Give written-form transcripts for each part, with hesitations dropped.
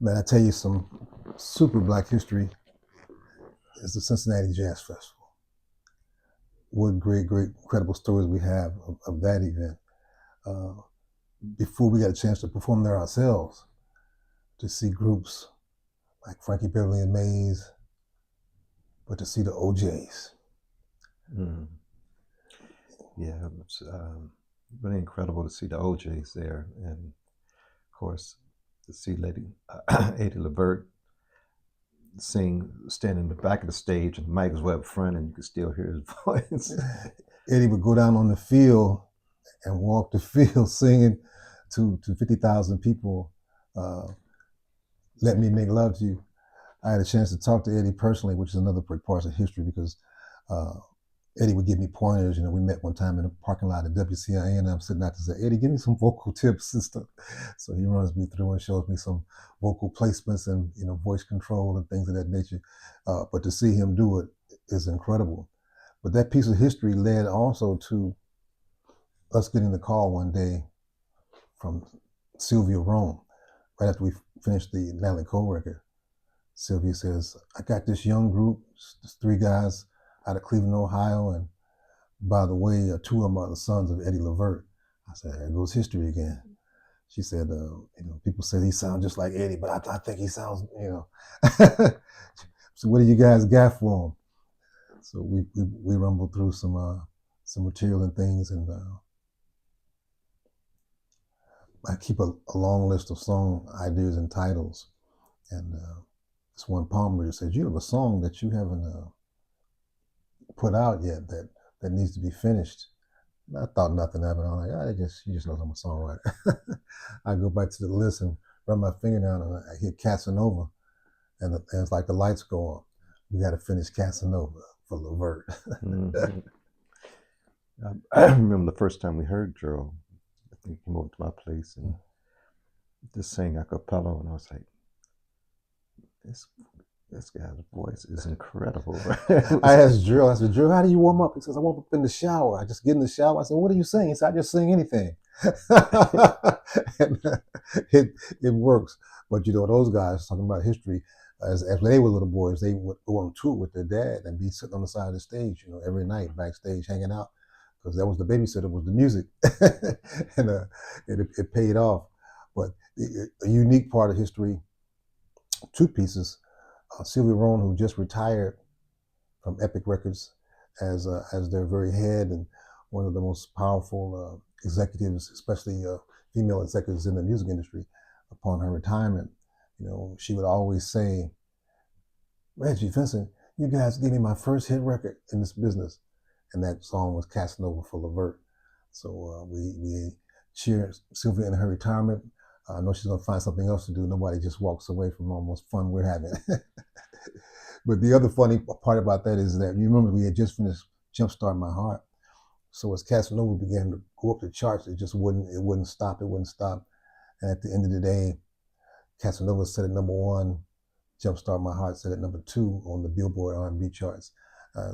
Man, I tell you some super Black history is the Cincinnati Jazz Festival. What great, incredible stories we have of that event. Uh, Before we got a chance to perform there ourselves, to see groups like Frankie Beverly and Mays, but to see the OJs. Mm. Yeah, it's really incredible to see the OJs there, and of course to see Lady Eddie Levert sing, stand in the back of the stage, and the mic was way up front, and you could still hear his voice. Eddie would go down on the field and walk the field singing to 50,000 people, "Let Me Make Love to You." I had a chance to talk to Eddie personally, which is another part of history because Eddie would give me pointers. We met one time in the parking lot at WCIA, and I'm sitting out there say, "Eddie, give me some vocal tips and stuff." So he runs me through and shows me some vocal placements and voice control and things of that nature. But to see him do it is incredible. But that piece of history led also to us getting the call one day from Sylvia Rome right after we finished the Natalie Cole record. Sylvia says, "I got this young group, there's 3 guys out of Cleveland, Ohio, and by the way, 2 of them are the sons of Eddie Levert." I said, "There goes history again." She said, "People say he sounds just like Eddie, but I think he sounds, So what do you guys got for him?" So we rumbled through some material and things, and I keep a long list of song ideas and titles, and this one palm reader said, "You have a song that you haven't put out yet that needs to be finished." And I thought nothing of it. I'm like, she just knows I'm a songwriter. I go back to the list and run my finger down, and I hit Casanova, and it's like the lights go on. We got to finish Casanova for Levert. Mm-hmm. I remember the first time we heard Gerald. I think he came over to my place and just sang a cappella, and I was like, this guy's voice is incredible. I asked Drew, "Drew, how do you warm up?" He says, "I warm up in the shower. I just get in the shower." I said, "What are you saying?" He said, "I just sing anything." And, it works. But those guys talking about history, as they were little boys, they would go on tour with their dad and be sitting on the side of the stage, every night backstage hanging out, because that was the babysitter, was the music. And it paid off. But a unique part of history, 2 pieces. Sylvia Rome, who just retired from Epic Records as their very head and one of the most powerful executives, especially female executives in the music industry. Upon her retirement, she would always say, "Reggie, Vincent, you guys gave me my first hit record in this business," and that song was Casanova for Levert. So we cheered Sylvia in her retirement. I know she's gonna find something else to do. Nobody just walks away from all this fun we're having. But the other funny part about that is that you remember we had just finished Jumpstart My Heart. So as Casanova began to go up the charts, it wouldn't stop. And at the end of the day, Casanova set at #1, Jumpstart My Heart set at #2 on the Billboard R&B charts.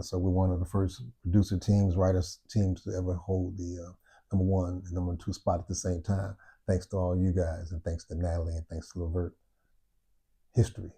So we're one of the first producer teams, writers teams to ever hold the #1 and #2 spot at the same time. Thanks to all you guys, and thanks to Natalie, and thanks to Levert. History.